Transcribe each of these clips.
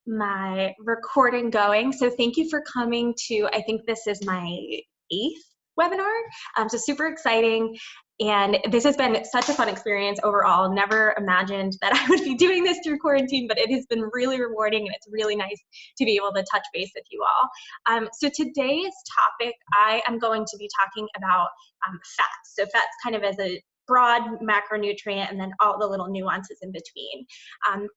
my recording going. So thank you for coming to, I think this is my 8th webinar. So super exciting. And this has been such a fun experience overall. Never imagined that I would be doing this through quarantine, but it has been really rewarding and it's really nice to be able to touch base with you all. So today's topic, I am going to be talking about fats. So fats kind of as a broad macronutrient and then all the little nuances in between.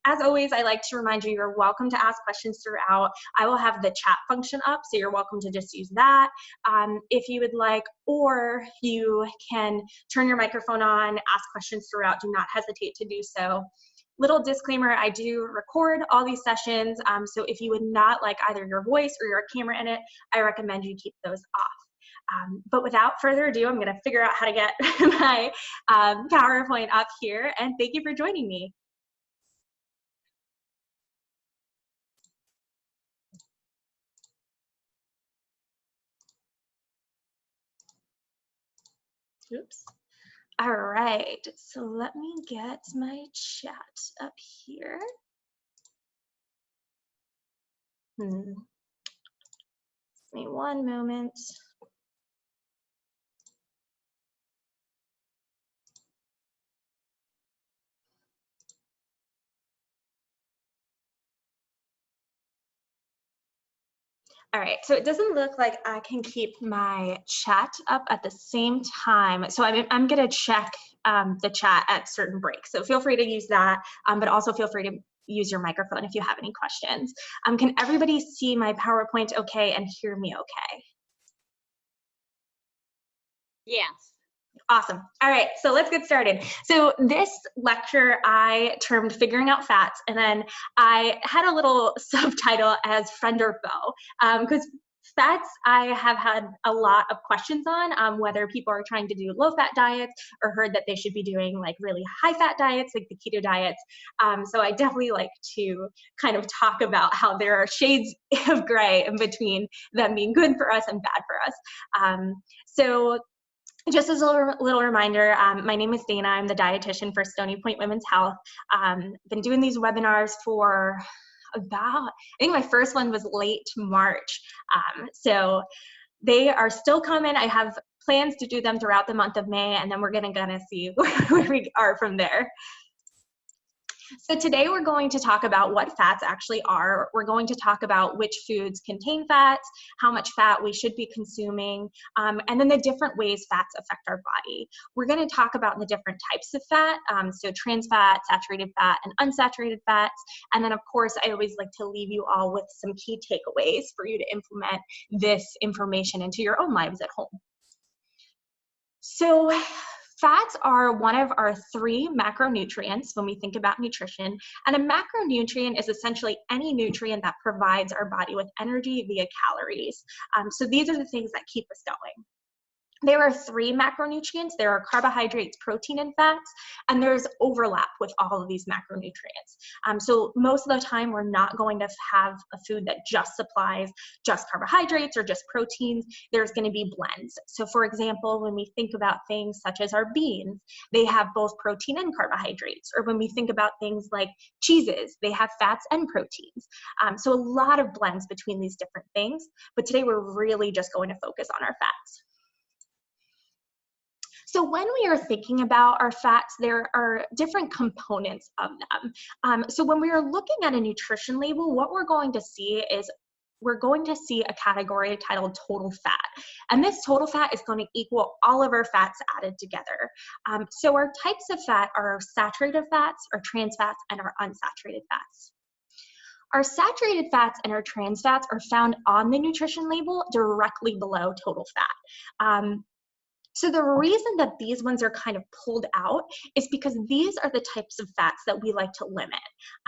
As always, I like to remind you, you're welcome to ask questions throughout. I will have the chat function up, so you're welcome to just use that if you would like, or you can turn your microphone on, ask questions throughout. Do not hesitate to do so. Little disclaimer, I do record all these sessions, so if you would not like either your voice or your camera in it, I recommend you keep those off. But without further ado, I'm going to figure out how to get my PowerPoint up here, and thank you for joining me. Oops. All right, so let me get my chat up here. Give me one moment. All right, so it doesn't look like I can keep my chat up at the same time. So I'm gonna check the chat at certain breaks. So feel free to use that, but also feel free to use your microphone if you have any questions. Can everybody see my PowerPoint okay and hear me okay? Yes. Awesome. All right, so let's get started. So this lecture I termed Figuring Out Fats, and then I had a little subtitle as Friend or Foe, because fats I have had a lot of questions on, whether people are trying to do low-fat diets or heard that they should be doing like really high-fat diets, like the keto diets. So I definitely like to kind of talk about how there are shades of gray in between them being good for us and bad for us. So just as a little reminder, my name is Dana. I'm the dietitian for Stony Point Women's Health. Been doing these webinars for about, I think my first one was late March. So they are still coming. I have plans to do them throughout the month of May, and then we're gonna see where we are from there. So today we're going to talk about what fats actually are. We're going to talk about which foods contain fats, how much fat we should be consuming, and then the different ways fats affect our body. We're going to talk about the different types of fat, so trans fat, saturated fat, and unsaturated fats. And then of course, I always like to leave you all with some key takeaways for you to implement this information into your own lives at home. So fats are one of our 3 macronutrients when we think about nutrition, and a macronutrient is essentially any nutrient that provides our body with energy via calories. So these are the things that keep us going. There are 3 macronutrients. There are carbohydrates, protein, and fats, and there's overlap with all of these macronutrients. So most of the time, we're not going to have a food that just supplies just carbohydrates or just proteins. There's going to be blends. So for example, when we think about things such as our beans, they have both protein and carbohydrates. Or when we think about things like cheeses, they have fats and proteins. So a lot of blends between these different things, but today we're really just going to focus on our fats. So when we are thinking about our fats, there are different components of them. So when we are looking at a nutrition label, what we're going to see is we're going to see a category titled total fat. And this total fat is going to equal all of our fats added together. So our types of fat are our saturated fats, our trans fats, and our unsaturated fats. Our saturated fats and our trans fats are found on the nutrition label directly below total fat. So the reason that these ones are kind of pulled out is because these are the types of fats that we like to limit.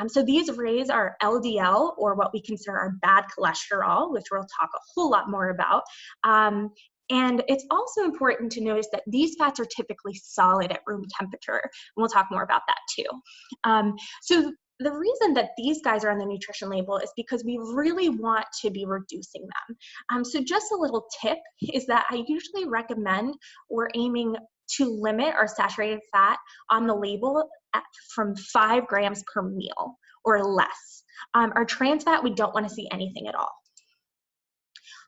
So these raise our LDL, or what we consider our bad cholesterol, which we'll talk a whole lot more about. And it's also important to notice that these fats are typically solid at room temperature. And we'll talk more about that too. So the reason that these guys are on the nutrition label is because we really want to be reducing them. So just a little tip is that I usually recommend we're aiming to limit our saturated fat on the label from 5 grams per meal or less. Our trans fat, we don't want to see anything at all.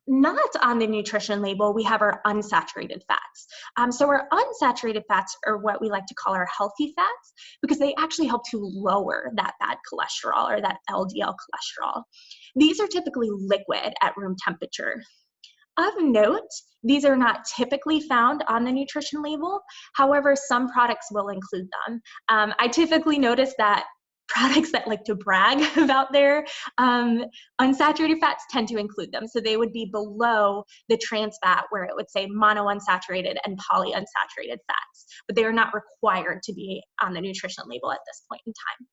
Not on the nutrition label, we have our unsaturated fats. So our unsaturated fats are what we like to call our healthy fats because they actually help to lower that bad cholesterol or that LDL cholesterol. These are typically liquid at room temperature. Of note, these are not typically found on the nutrition label. However, some products will include them. I typically notice that products that like to brag about their unsaturated fats tend to include them. So they would be below the trans fat where it would say monounsaturated and polyunsaturated fats, but they are not required to be on the nutrition label at this point in time.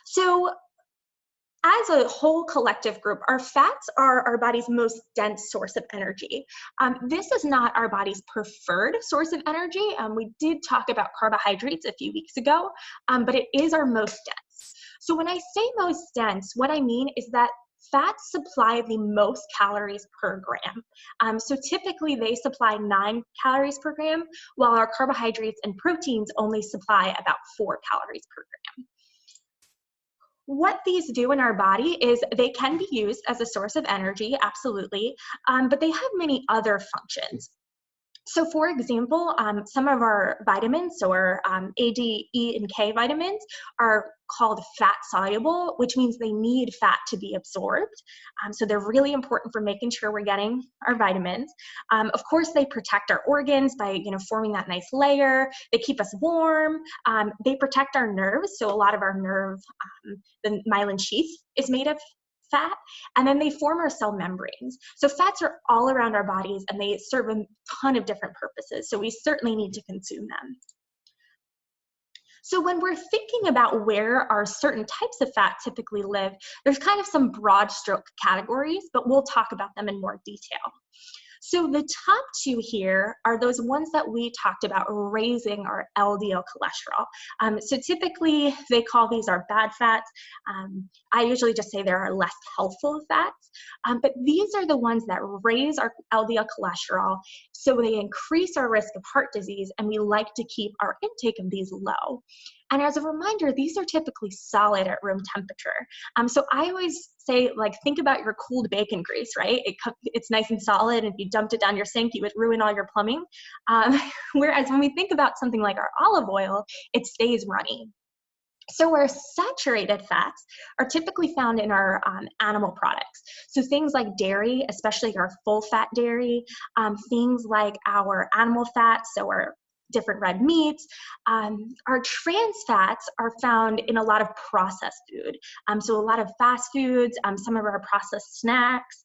So as a whole collective group, our fats are our body's most dense source of energy. This is not our body's preferred source of energy. We did talk about carbohydrates a few weeks ago, but it is our most dense. So when I say most dense, what I mean is that fats supply the most calories per gram. So typically they supply 9 calories per gram, while our carbohydrates and proteins only supply about 4 calories per gram. What these do in our body is they can be used as a source of energy, absolutely, but they have many other functions. So for example, some of our vitamins, so our A, D, E, and K vitamins are called fat soluble, which means they need fat to be absorbed. So they're really important for making sure we're getting our vitamins. Of course, they protect our organs by forming that nice layer. They keep us warm. They protect our nerves. So a lot of our nerve, the myelin sheath is made of fat, and then they form our cell membranes. So fats are all around our bodies and they serve a ton of different purposes. So we certainly need to consume them. So when we're thinking about where our certain types of fat typically live, there's kind of some broad stroke categories, but we'll talk about them in more detail. So the top two here are those ones that we talked about raising our LDL cholesterol. So typically they call these our bad fats. I usually just say there are less healthful fats, but these are the ones that raise our LDL cholesterol, so they increase our risk of heart disease, and we like to keep our intake of these low. And as a reminder, these are typically solid at room temperature. So I always say, think about your cooled bacon grease, right? It's nice and solid, and if you dumped it down your sink, you would ruin all your plumbing. Whereas when we think about something like our olive oil, it stays runny. So our saturated fats are typically found in our animal products. So things like dairy, especially our full fat dairy, things like our animal fats, so our different red meats. Our trans fats are found in a lot of processed food. So a lot of fast foods, some of our processed snacks.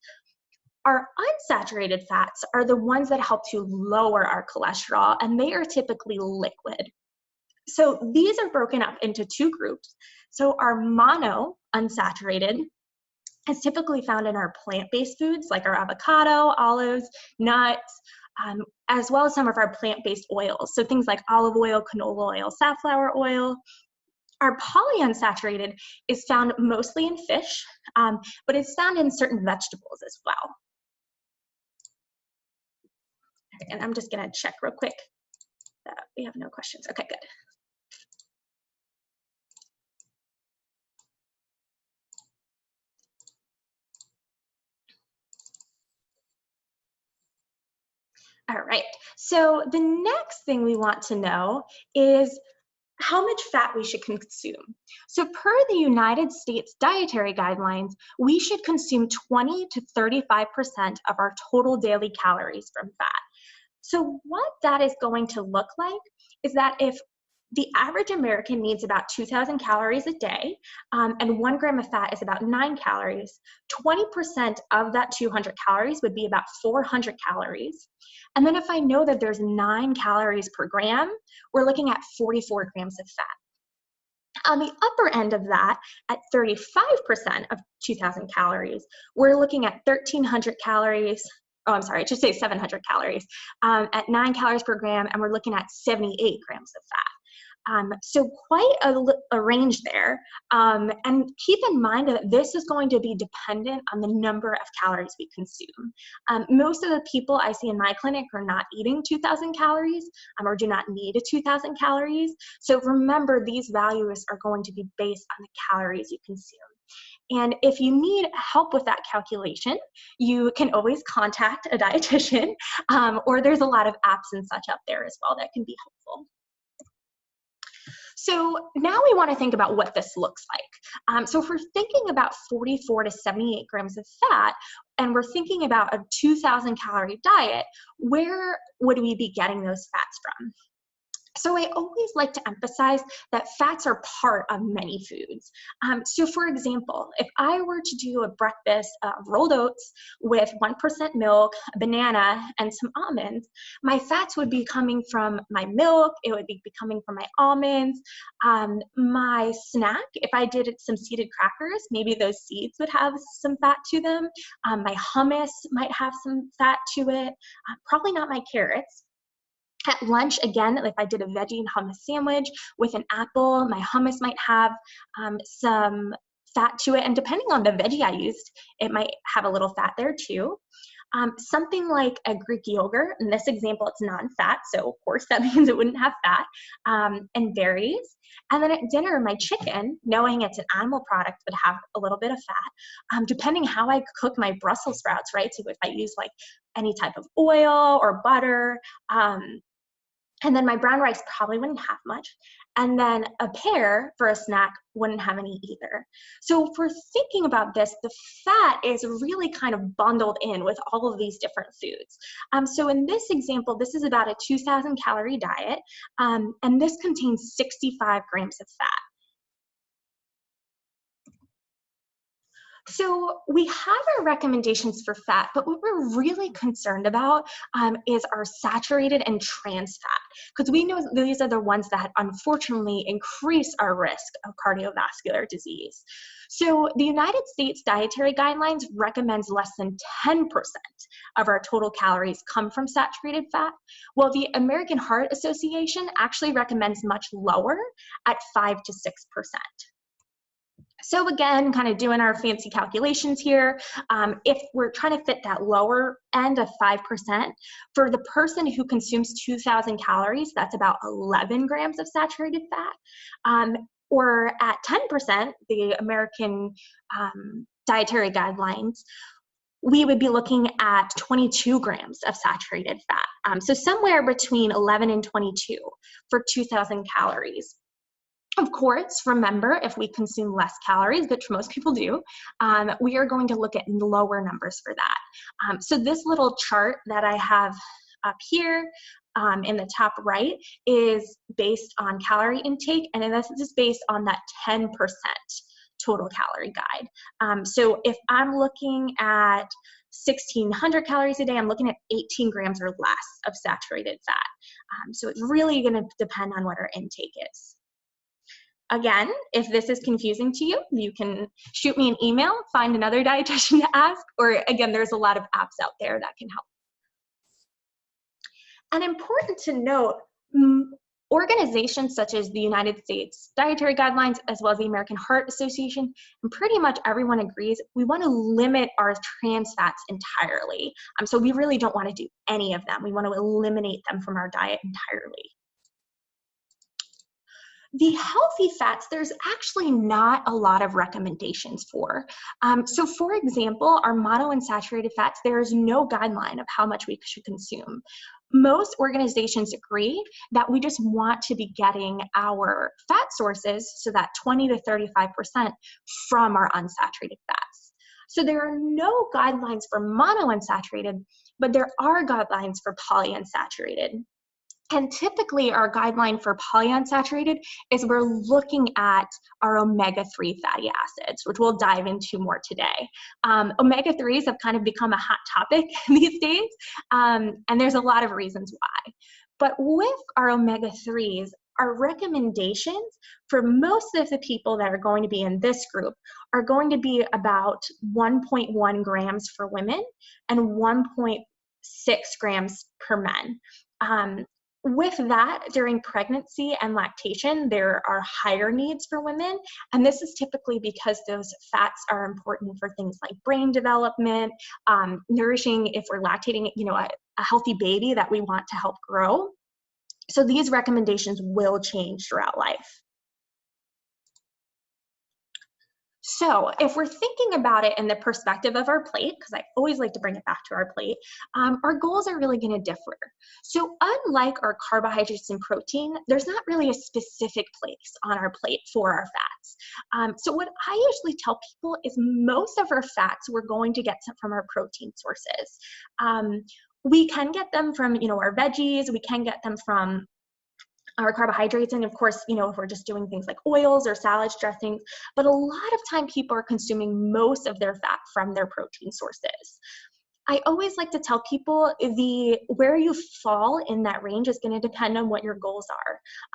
Our unsaturated fats are the ones that help to lower our cholesterol, and they are typically liquid. So these are broken up into two groups. So our monounsaturated is typically found in our plant-based foods like our avocado, olives, nuts, as well as some of our plant-based oils. So things like olive oil, canola oil, safflower oil. Our polyunsaturated is found mostly in fish, but it's found in certain vegetables as well. And I'm just gonna check real quick that we have no questions. Okay, good. All right, so the next thing we want to know is how much fat we should consume. So per the United States dietary guidelines, we should consume 20 to 35% of our total daily calories from fat. So what that is going to look like is that if the average American needs about 2,000 calories a day, and 1 gram of fat is about 9 calories, 20% of that 200 calories would be about 400 calories. And then if I know that there's 9 calories per gram, we're looking at 44 grams of fat. On the upper end of that, at 35% of 2,000 calories, we're looking at 1,300 calories. Oh, I'm sorry, I should say 700 calories at 9 calories per gram, and we're looking at 78 grams of fat. So quite a range there. And keep in mind that this is going to be dependent on the number of calories we consume. Most of the people I see in my clinic are not eating 2,000 calories or do not need 2,000 calories. So remember, these values are going to be based on the calories you consume. And if you need help with that calculation, you can always contact a dietitian, or there's a lot of apps and such out there as well that can be helpful. So now we want to think about what this looks like. So if we're thinking about 44 to 78 grams of fat, and we're thinking about a 2,000 calorie diet, where would we be getting those fats from? So I always like to emphasize that fats are part of many foods. So for example, if I were to do a breakfast of rolled oats with 1% milk, a banana, and some almonds, my fats would be coming from my milk, it would be coming from my almonds. My snack, if I did some seeded crackers, maybe those seeds would have some fat to them. My hummus might have some fat to it, probably not my carrots. At lunch, again, if I did a veggie and hummus sandwich with an apple, my hummus might have some fat to it. And depending on the veggie I used, it might have a little fat there too. Something like a Greek yogurt, in this example, it's non-fat, so of course that means it wouldn't have fat, and berries. And then at dinner, my chicken, knowing it's an animal product, would have a little bit of fat. Depending how I cook my Brussels sprouts, right? So if I use like any type of oil or butter, and then my brown rice probably wouldn't have much. And then a pear for a snack wouldn't have any either. So if we're thinking about this, the fat is really kind of bundled in with all of these different foods. So in this example, this is about a 2,000 calorie diet, and this contains 65 grams of fat. So we have our recommendations for fat, but what we're really concerned about is our saturated and trans fat, because we know these are the ones that unfortunately increase our risk of cardiovascular disease. So the United States Dietary Guidelines recommends less than 10% of our total calories come from saturated fat, while the American Heart Association actually recommends much lower at 5 to 6%. So again, kind of doing our fancy calculations here, if we're trying to fit that lower end of 5%, for the person who consumes 2,000 calories, that's about 11 grams of saturated fat. Or at 10%, the American Dietary Guidelines, we would be looking at 22 grams of saturated fat. So somewhere between 11 and 22 for 2,000 calories. Of course, remember, if we consume less calories, which most people do, we are going to look at lower numbers for that. So this little chart that I have up here in the top right is based on calorie intake, and this is based on that 10% total calorie guide. So if I'm looking at 1,600 calories a day, I'm looking at 18 grams or less of saturated fat. So it's really going to depend on what our intake is. Again, if this is confusing to you, you can shoot me an email, find another dietitian to ask, or again, there's a lot of apps out there that can help. And important to note, organizations such as the United States Dietary Guidelines, as well as the American Heart Association, and pretty much everyone agrees, we want to limit our trans fats entirely. So we really don't want to do any of them. We want to eliminate them from our diet entirely. The healthy fats, there's actually not a lot of recommendations for. So for example, our monounsaturated fats, there is no guideline of how much we should consume. Most organizations agree that we just want to be getting our fat sources, so that 20 to 35% from our unsaturated fats. So there are no guidelines for monounsaturated, but there are guidelines for polyunsaturated. And typically our guideline for polyunsaturated is we're looking at our omega-3 fatty acids, which we'll dive into more today. Omega-3s have kind of become a hot topic these days, and there's a lot of reasons why. But with our omega-3s, our recommendations for most of the people that are going to be in this group are going to be about 1.1 grams for women and 1.6 grams per men. With that, during pregnancy and lactation, there are higher needs for women. And this is typically because those fats are important for things like brain development, nourishing, if we're lactating, a healthy baby that we want to help grow. So these recommendations will change throughout life. So if we're thinking about it in the perspective of our plate, because I always like to bring it back to our plate, our goals are really going to differ. So unlike our carbohydrates and protein, there's not really a specific place on our plate for our fats. So what I usually tell people is most of our fats we're going to get from our protein sources. We can get them from, our veggies. We can get them from our carbohydrates, and of course, if we're just doing things like oils or salads, dressings, but a lot of time people are consuming most of their fat from their protein sources. I always like to tell people where you fall in that range is going to depend on what your goals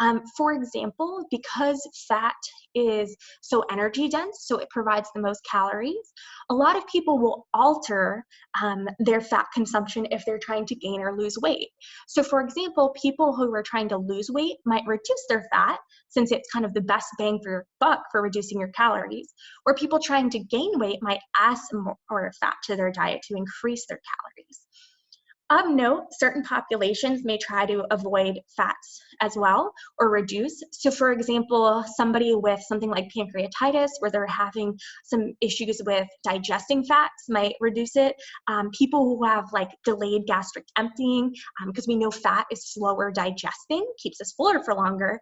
are. For example, because fat is so energy dense, so it provides the most calories, a lot of people will alter their fat consumption if they're trying to gain or lose weight. So for example, people who are trying to lose weight might reduce their fat, since it's kind of the best bang for your buck for reducing your calories, or people trying to gain weight might add some more fat to their diet to increase their calories. Of note, certain populations may try to avoid fats as well or reduce. So for example, somebody with something like pancreatitis where they're having some issues with digesting fats might reduce it. People who have like delayed gastric emptying, because we know fat is slower digesting, keeps us fuller for longer.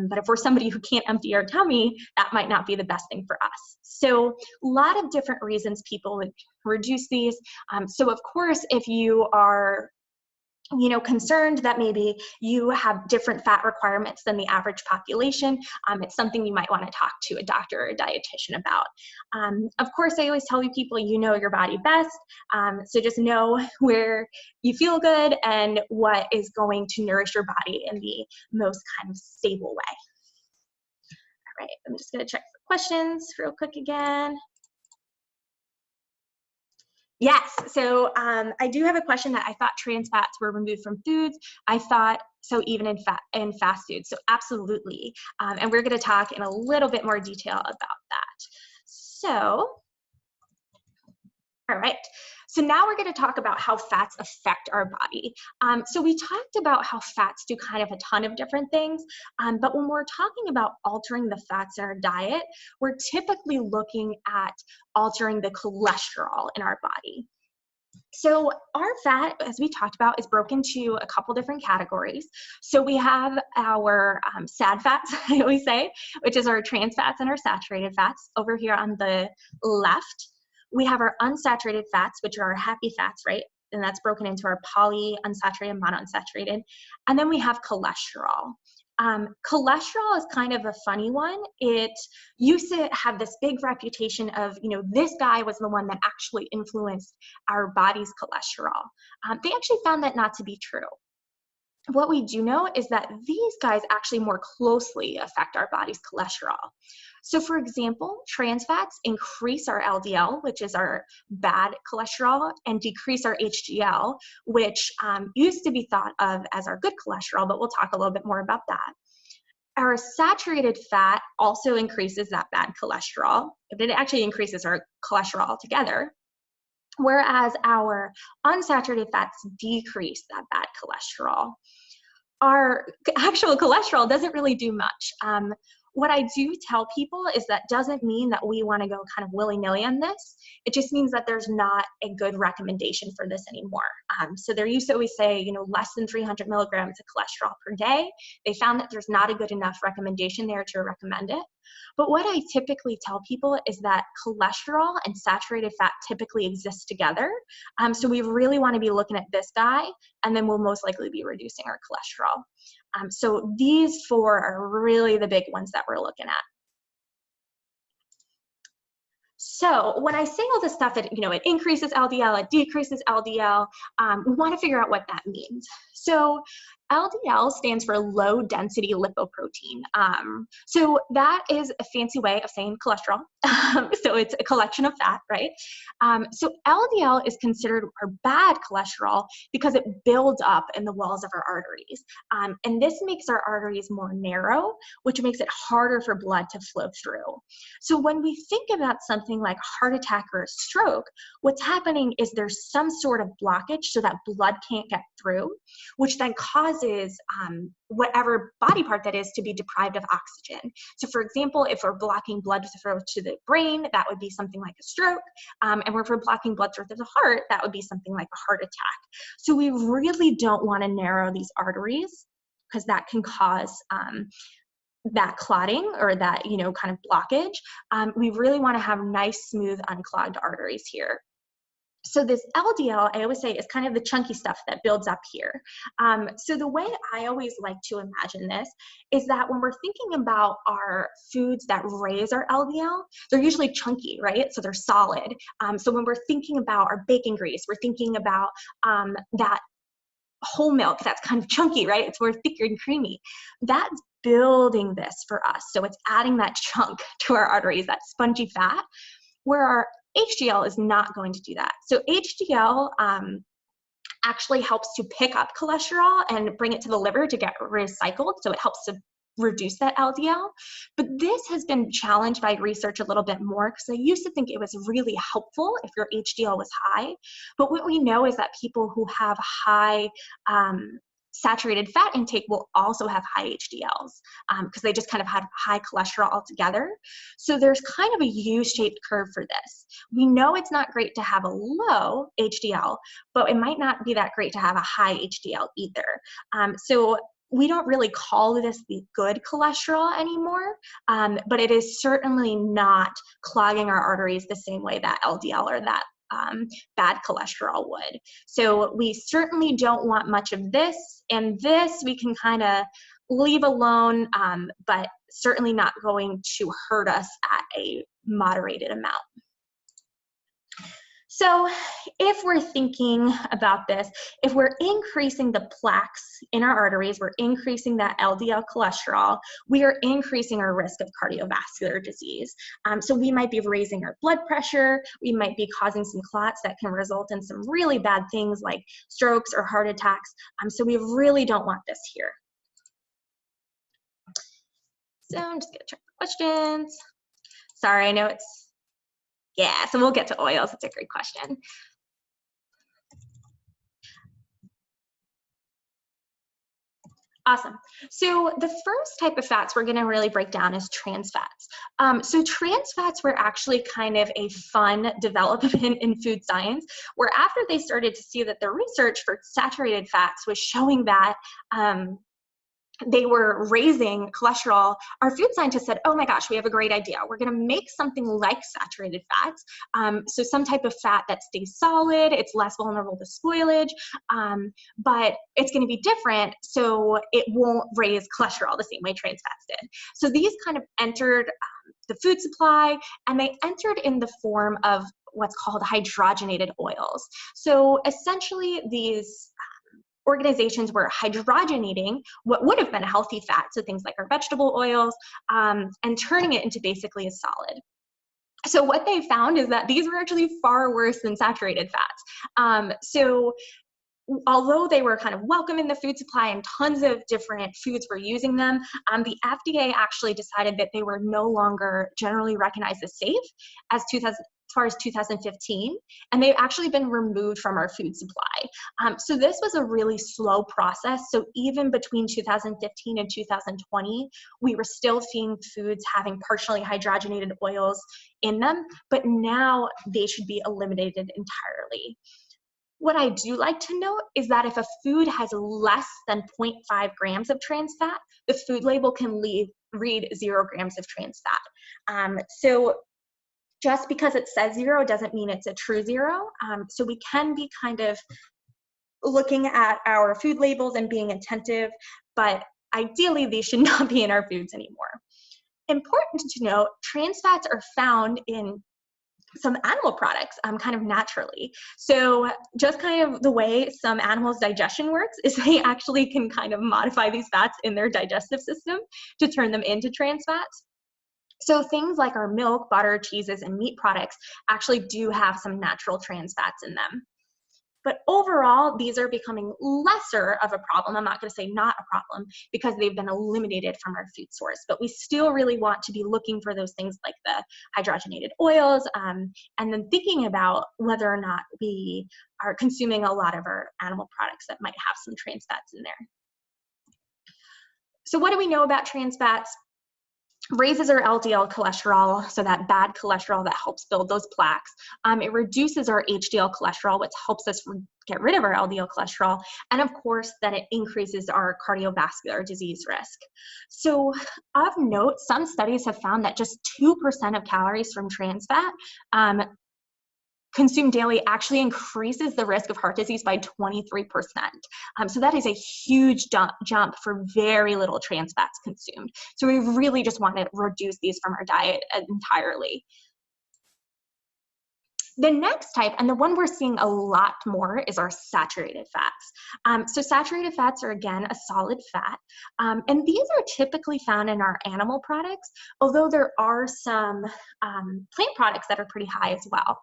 But if we're somebody who can't empty our tummy, that might not be the best thing for us. So a lot of different reasons people would reduce these. So of course, if you are concerned that maybe you have different fat requirements than the average population, it's something you might want to talk to a doctor or a dietitian about. Of course, I always tell people, you know your body best, so just know where you feel good and what is going to nourish your body in the most kind of stable way. All right, I'm just going to check for questions real quick again. Yes, so I do have a question that I thought trans fats were removed from foods. I thought so even in fast food, so absolutely. And we're gonna talk in a little bit more detail about that. So, all right. So now we're going to talk about how fats affect our body. So we talked about how fats do kind of a ton of different things, but when we're talking about altering the fats in our diet, we're typically looking at altering the cholesterol in our body. So our fat, as we talked about, is broken into a couple different categories. So we have our SAD fats, I always say, which is our trans fats and our saturated fats over here on the left. We have our unsaturated fats, which are our happy fats, right? And that's broken into our poly, unsaturated, monounsaturated. And then we have cholesterol. Cholesterol is kind of a funny one. It used to have this big reputation of, this guy was the one that actually influenced our body's cholesterol. They actually found that not to be true. What we do know is that these guys actually more closely affect our body's cholesterol. So for example, trans fats increase our LDL, which is our bad cholesterol, and decrease our HDL, which used to be thought of as our good cholesterol, but we'll talk a little bit more about that. Our saturated fat also increases that bad cholesterol. It actually increases our cholesterol altogether, whereas our unsaturated fats decrease that bad cholesterol. Our actual cholesterol doesn't really do much. What I do tell people is that doesn't mean that we want to go kind of willy-nilly on this. It just means that there's not a good recommendation for this anymore. So there used to always say, less than 300 milligrams of cholesterol per day. They found that there's not a good enough recommendation there to recommend it. But what I typically tell people is that cholesterol and saturated fat typically exist together. So we really want to be looking at this guy, and then we'll most likely be reducing our cholesterol. So these four are really the big ones that we're looking at. So when I say all this stuff, it increases LDL, it decreases LDL, we want to figure out what that means. So LDL stands for low density lipoprotein. So that is a fancy way of saying cholesterol. So it's a collection of fat, right? So LDL is considered our bad cholesterol because it builds up in the walls of our arteries. And this makes our arteries more narrow, which makes it harder for blood to flow through. So when we think about something like heart attack or a stroke, what's happening is there's some sort of blockage so that blood can't get through, which then causes whatever body part that is to be deprived of oxygen. So for example, if we're blocking blood flow to the brain, that would be something like a stroke. And if we're blocking blood flow to the heart, that would be something like a heart attack. So we really don't want to narrow these arteries because that can cause that clotting or that, kind of blockage. We really want to have nice, smooth, unclogged arteries here. So this LDL, I always say, is kind of the chunky stuff that builds up here. So the way I always like to imagine this is that when we're thinking about our foods that raise our LDL, they're usually chunky, right? So they're solid. So when we're thinking about our bacon grease, we're thinking about that whole milk that's kind of chunky, right? It's more thicker and creamy. That's building this for us. So it's adding that chunk to our arteries, that spongy fat, where our HDL is not going to do that. So HDL actually helps to pick up cholesterol and bring it to the liver to get recycled. So it helps to reduce that LDL. But this has been challenged by research a little bit more because I used to think it was really helpful if your HDL was high. But what we know is that people who have high saturated fat intake will also have high HDLs because they just kind of have high cholesterol altogether. So there's kind of a U-shaped curve for this. We know it's not great to have a low HDL, but it might not be that great to have a high HDL either. So we don't really call this the good cholesterol anymore, but it is certainly not clogging our arteries the same way that LDL or that bad cholesterol would. So we certainly don't want much of this, and this we can kind of leave alone, but certainly not going to hurt us at a moderated amount. So if we're thinking about this, if we're increasing the plaques in our arteries, we're increasing that LDL cholesterol, we are increasing our risk of cardiovascular disease. So we might be raising our blood pressure, we might be causing some clots that can result in some really bad things like strokes or heart attacks. So we really don't want this here. So I'm just gonna check the questions. Sorry, I know it's, yeah, so we'll get to oils. It's a great question. Awesome. So the first type of fats we're going to really break down is trans fats. So trans fats were actually kind of a fun development in food science, where after they started to see that the research for saturated fats was showing that they were raising cholesterol, our food scientists said, oh my gosh, we have a great idea. We're going to make something like saturated fats. So some type of fat that stays solid, it's less vulnerable to spoilage, but it's going to be different, so it won't raise cholesterol the same way trans fats did. So these kind of entered the food supply, and they entered in the form of what's called hydrogenated oils. So essentially these organizations were hydrogenating what would have been a healthy fat, so things like our vegetable oils, and turning it into basically a solid. So what they found is that these were actually far worse than saturated fats. So although they were kind of welcome in the food supply and tons of different foods were using them, the FDA actually decided that they were no longer generally recognized as safe as far as 2015, and they've actually been removed from our food supply. So this was a really slow process. So even between 2015 and 2020, we were still seeing foods having partially hydrogenated oils in them, but now they should be eliminated entirely. What I do like to note is that if a food has less than 0.5 grams of trans fat, the food label can read 0 grams of trans fat. So just because it says 0 doesn't mean it's a true 0. So we can be kind of looking at our food labels and being attentive, but ideally these should not be in our foods anymore. Important to note, trans fats are found in some animal products kind of naturally. So just kind of the way some animals' digestion works is they actually can kind of modify these fats in their digestive system to turn them into trans fats. So things like our milk, butter, cheeses, and meat products actually do have some natural trans fats in them. But overall, these are becoming lesser of a problem. I'm not going to say not a problem because they've been eliminated from our food source, but we still really want to be looking for those things like the hydrogenated oils, and then thinking about whether or not we are consuming a lot of our animal products that might have some trans fats in there. So what do we know about trans fats? Raises our LDL cholesterol, so that bad cholesterol that helps build those plaques. It reduces our HDL cholesterol, which helps us get rid of our LDL cholesterol. And of course, then it increases our cardiovascular disease risk. So of note, some studies have found that just 2% of calories from trans fat consumed daily actually increases the risk of heart disease by 23%. So that is a huge jump for very little trans fats consumed. So we really just want to reduce these from our diet entirely. The next type, and the one we're seeing a lot more, is our saturated fats. So saturated fats are, again, a solid fat. And these are typically found in our animal products, although there are some plant products that are pretty high as well.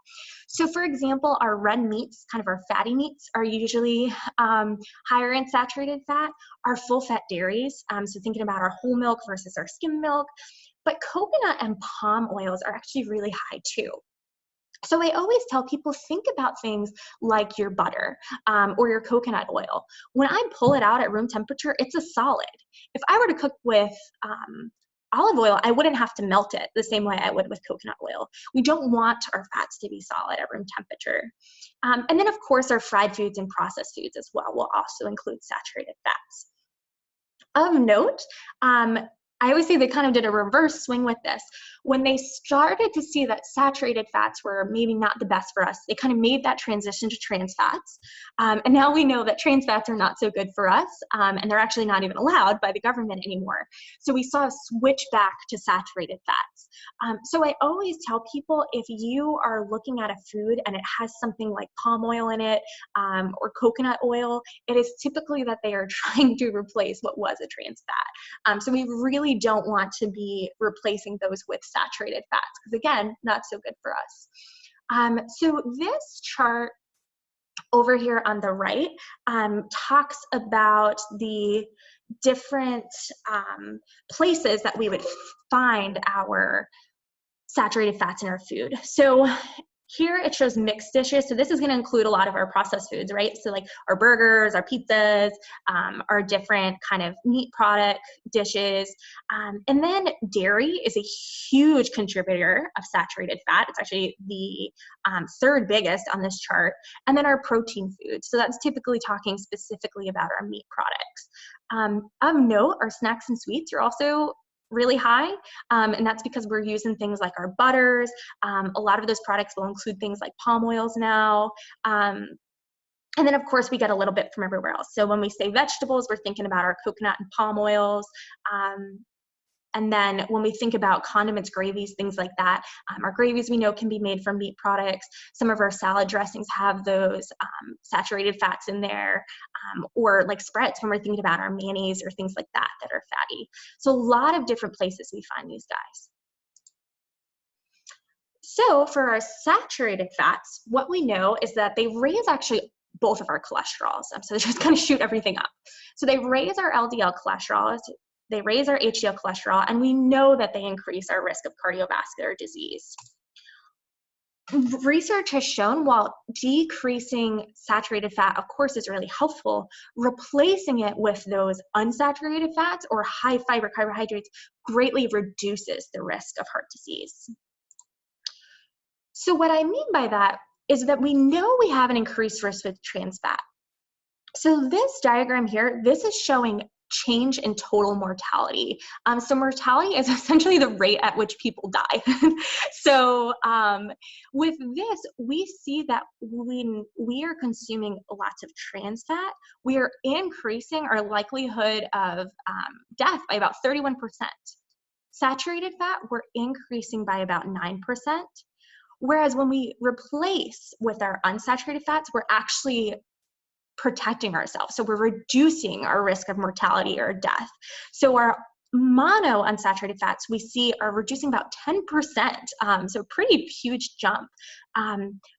So for example, our red meats, kind of our fatty meats, are usually higher in saturated fat. Our full fat dairies, so thinking about our whole milk versus our skim milk, but coconut and palm oils are actually really high too. So I always tell people, think about things like your butter or your coconut oil. When I pull it out at room temperature, it's a solid. If I were to cook with olive oil, I wouldn't have to melt it the same way I would with coconut oil. We don't want our fats to be solid at room temperature. And then of course, our fried foods and processed foods as well will also include saturated fats. Of note, I always say they kind of did a reverse swing with this. When they started to see that saturated fats were maybe not the best for us, they kind of made that transition to trans fats. And now we know that trans fats are not so good for us, and they're actually not even allowed by the government anymore. So we saw a switch back to saturated fats. So I always tell people, if you are looking at a food and it has something like palm oil in it or coconut oil, it is typically that they are trying to replace what was a trans fat. So we really don't want to be replacing those with saturated fats, because again, not so good for us. So this chart over here on the right talks about the different places that we would find our saturated fats in our food. So here it shows mixed dishes. So this is going to include a lot of our processed foods, right? So like our burgers, our pizzas, our different kind of meat product dishes. And then dairy is a huge contributor of saturated fat. It's actually the third biggest on this chart. And then our protein foods. So that's typically talking specifically about our meat products. Of note, our snacks and sweets are also really high, and that's because we're using things like our butters. A lot of those products will include things like palm oils now. And then of course we get a little bit from everywhere else. So when we say vegetables, we're thinking about our coconut and palm oils. And then when we think about condiments, gravies, things like that, our gravies we know can be made from meat products. Some of our salad dressings have those saturated fats in there, or like spreads when we're thinking about our mayonnaise or things like that that are fatty. So a lot of different places we find these guys. So for our saturated fats, what we know is that they raise actually both of our cholesterols. So they just kind of shoot everything up. So they raise our LDL cholesterol, they raise our HDL cholesterol, and we know that they increase our risk of cardiovascular disease. Research has shown while decreasing saturated fat, of course, is really helpful, replacing it with those unsaturated fats or high fiber carbohydrates greatly reduces the risk of heart disease. So what I mean by that is that we know we have an increased risk with trans fat. So this diagram here, this is showing change in total mortality. So mortality is essentially the rate at which people die. So with this, we see that when we are consuming lots of trans fat, we are increasing our likelihood of death by about 31%. Saturated fat, we're increasing by about 9%. Whereas when we replace with our unsaturated fats, we're actually protecting ourselves. So we're reducing our risk of mortality or death. So our mono unsaturated fats we see are reducing about 10%, so pretty huge jump,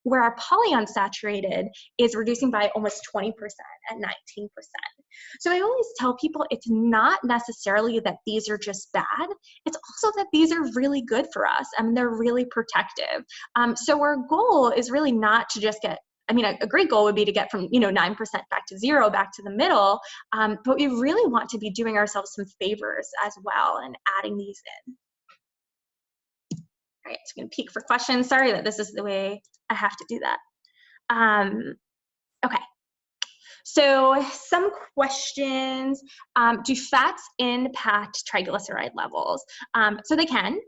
where our polyunsaturated is reducing by almost 20% at 19%. So I always tell people it's not necessarily that these are just bad, it's also that these are really good for us. I mean, they're really protective. So our goal is really not to just get, I mean, a great goal would be to get from 9% back to 0, back to the middle, but we really want to be doing ourselves some favors as well and adding these in. All right, so I'm gonna peek for questions. Sorry that this is the way I have to do that. Okay, so some questions. Do fats impact triglyceride levels? So they can.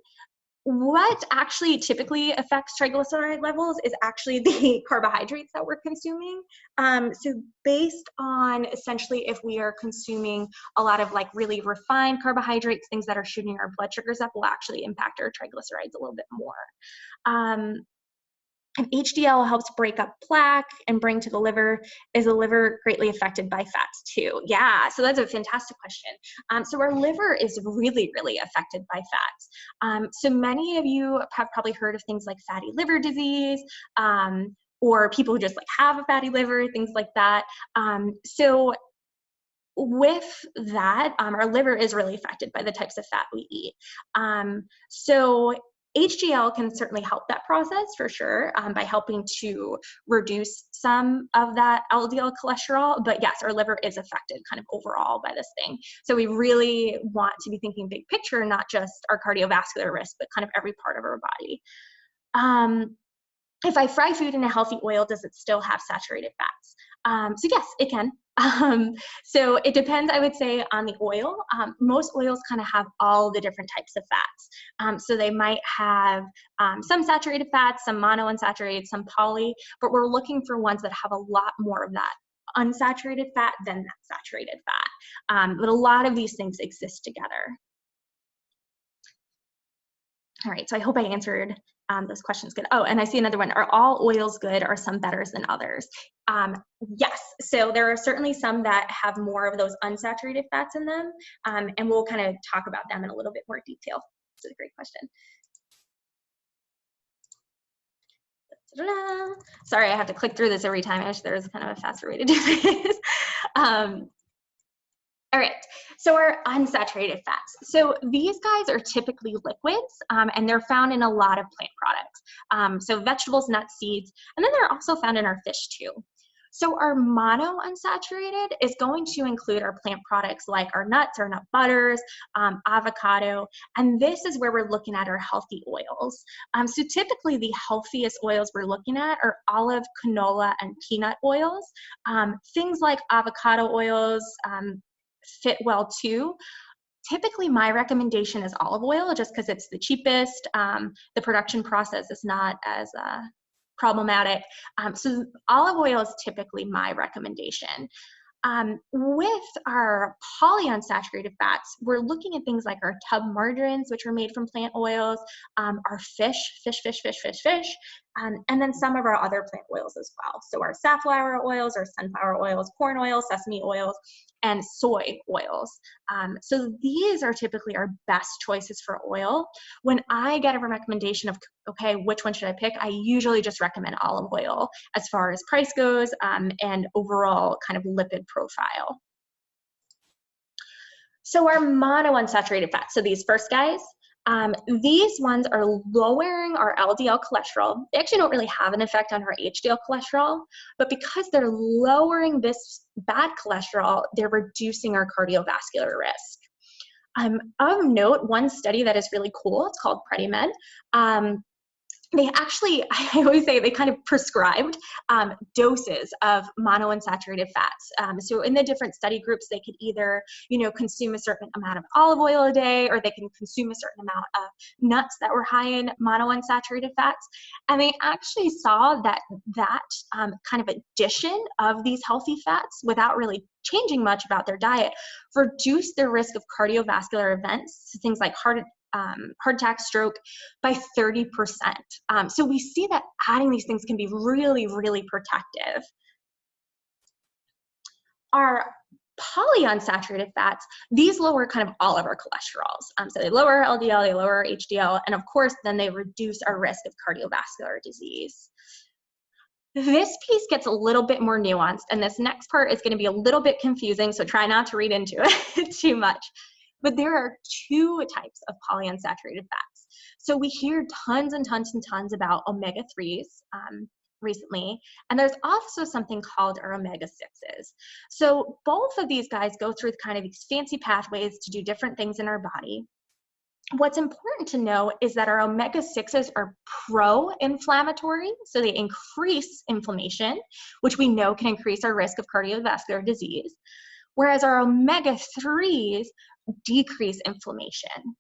What actually typically affects triglyceride levels is actually the carbohydrates that we're consuming. So based on essentially if we are consuming a lot of like really refined carbohydrates, things that are shooting our blood sugars up will actually impact our triglycerides a little bit more. And HDL helps break up plaque and bring to the liver. Is the liver greatly affected by fats too? Yeah, so that's a fantastic question. So our liver is really, really affected by fats. So many of you have probably heard of things like fatty liver disease, or people who just like have a fatty liver, things like that. So with that, our liver is really affected by the types of fat we eat. So HDL can certainly help that process for sure, by helping to reduce some of that LDL cholesterol. But yes, our liver is affected kind of overall by this thing. So we really want to be thinking big picture, not just our cardiovascular risk, but kind of every part of our body. If I fry food in a healthy oil, does it still have saturated fats? So yes, it can. So it depends, I would say, on the oil. Most oils kind of have all the different types of fats. So they might have some saturated fats, some monounsaturated, some poly, but we're looking for ones that have a lot more of that unsaturated fat than that saturated fat. But a lot of these things exist together. All right, so I hope I answered those questions good. Oh, and I see another one. Are all oils good? Are some better than others? Yes, so there are certainly some that have more of those unsaturated fats in them, and we'll kind of talk about them in a little bit more detail. It's a great question. Sorry, I have to click through this every time. I wish there was kind of a faster way to do this. All right, so our unsaturated fats. So these guys are typically liquids, and they're found in a lot of plant products. So vegetables, nuts, seeds, and then they're also found in our fish too. So our monounsaturated is going to include our plant products like our nuts, our nut butters, avocado, and this is where we're looking at our healthy oils. So typically the healthiest oils we're looking at are olive, canola, and peanut oils. Things like avocado oils, fit well too. Typically my recommendation is olive oil just because it's the cheapest. The production process is not as problematic. So olive oil is typically my recommendation. With our polyunsaturated fats, we're looking at things like our tub margarines, which are made from plant oils, our fish, and then some of our other plant oils as well. So our safflower oils, our sunflower oils, corn oil, sesame oils, and soy oils. So these are typically our best choices for oil. When I get a recommendation of, okay, which one should I pick? I usually just recommend olive oil as far as price goes, and overall kind of lipid profile. So our monounsaturated fats, so these first guys, these ones are lowering our LDL cholesterol. They actually don't really have an effect on our HDL cholesterol, but because they're lowering this bad cholesterol, they're reducing our cardiovascular risk. Of note, one study that is really cool, it's called PREDIMED. They actually, I always say, they kind of prescribed doses of monounsaturated fats. So in the different study groups, they could either, consume a certain amount of olive oil a day, or they can consume a certain amount of nuts that were high in monounsaturated fats. And they actually saw that kind of addition of these healthy fats without really changing much about their diet reduced their risk of cardiovascular events, things like heart heart attack, stroke by 30%. So we see that adding these things can be really, really protective. Our polyunsaturated fats, these lower kind of all of our cholesterols. So they lower LDL, they lower HDL, and of course, then they reduce our risk of cardiovascular disease. This piece gets a little bit more nuanced, and this next part is going to be a little bit confusing, so try not to read into it too much. But there are two types of polyunsaturated fats. So we hear tons and tons and tons about omega-3s recently, and there's also something called our omega-6s. So both of these guys go through kind of these fancy pathways to do different things in our body. What's important to know is that our omega-6s are pro-inflammatory, so they increase inflammation, which we know can increase our risk of cardiovascular disease, whereas our omega-3s decrease inflammation.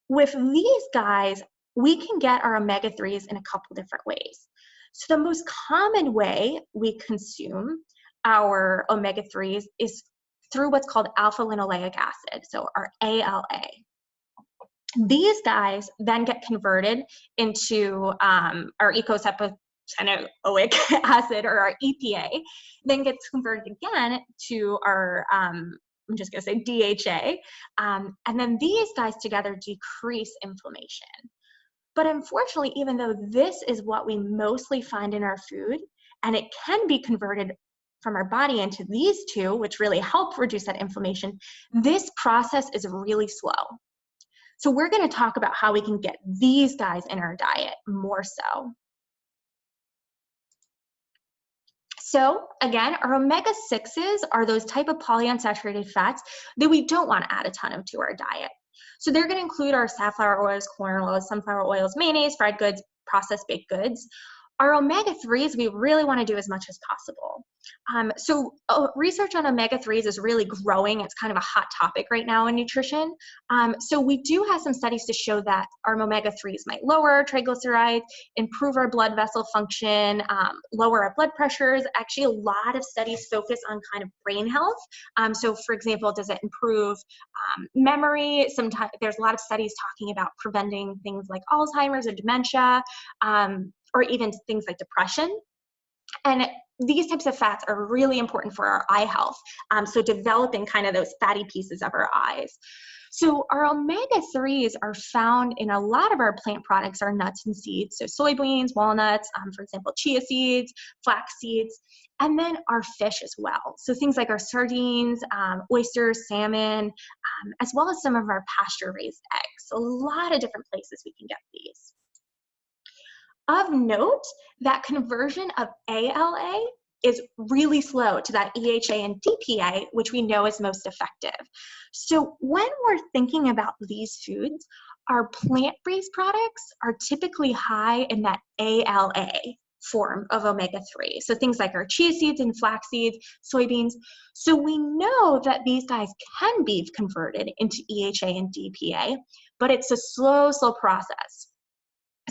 With these guys, we can get our omega-3s in a couple different ways. So the most common way we consume our omega-3s is through what's called alpha-linoleic acid, so our ALA. These guys then get converted into our eicosapentaenoic acid, or our EPA, then gets converted again to our, I'm just going to say DHA, and then these guys together decrease inflammation. But unfortunately, even though this is what we mostly find in our food, and it can be converted from our body into these two, which really help reduce that inflammation, this process is really slow. So we're going to talk about how we can get these guys in our diet more so. So again, our omega-6s are those type of polyunsaturated fats that we don't want to add a ton of to our diet. So they're going to include our safflower oils, corn oils, sunflower oils, mayonnaise, fried goods, processed baked goods. Our omega-3s, we really want to do as much as possible. Research on omega-3s is really growing. It's kind of a hot topic right now in nutrition. So we do have some studies to show that our omega-3s might lower our triglycerides, improve our blood vessel function, lower our blood pressures. Actually, a lot of studies focus on kind of brain health. So for example, does it improve memory? Sometimes there's a lot of studies talking about preventing things like Alzheimer's or dementia, or even things like depression. And these types of fats are really important for our eye health. So developing kind of those fatty pieces of our eyes. So our omega-3s are found in a lot of our plant products, our nuts and seeds. So soybeans, walnuts, for example, chia seeds, flax seeds, and then our fish as well. So things like our sardines, oysters, salmon, as well as some of our pasture-raised eggs. So a lot of different places we can get these. Of note, that conversion of ALA is really slow to that EHA and DPA, which we know is most effective. So when we're thinking about these foods, our plant-based products are typically high in that ALA form of omega-3. So things like our chia seeds and flax seeds, soybeans. So we know that these guys can be converted into EHA and DPA, but it's a slow, slow process.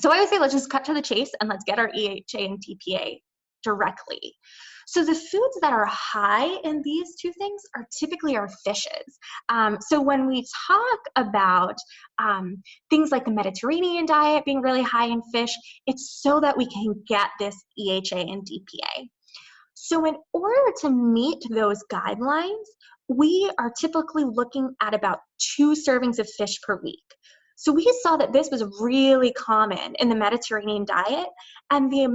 So I would say let's just cut to the chase and let's get our EHA and DPA directly. So the foods that are high in these two things are typically our fishes. So when we talk about things like the Mediterranean diet being really high in fish, it's so that we can get this EHA and DPA. So in order to meet those guidelines, we are typically looking at about 2 servings of fish per week. So we saw that this was really common in the Mediterranean diet, and the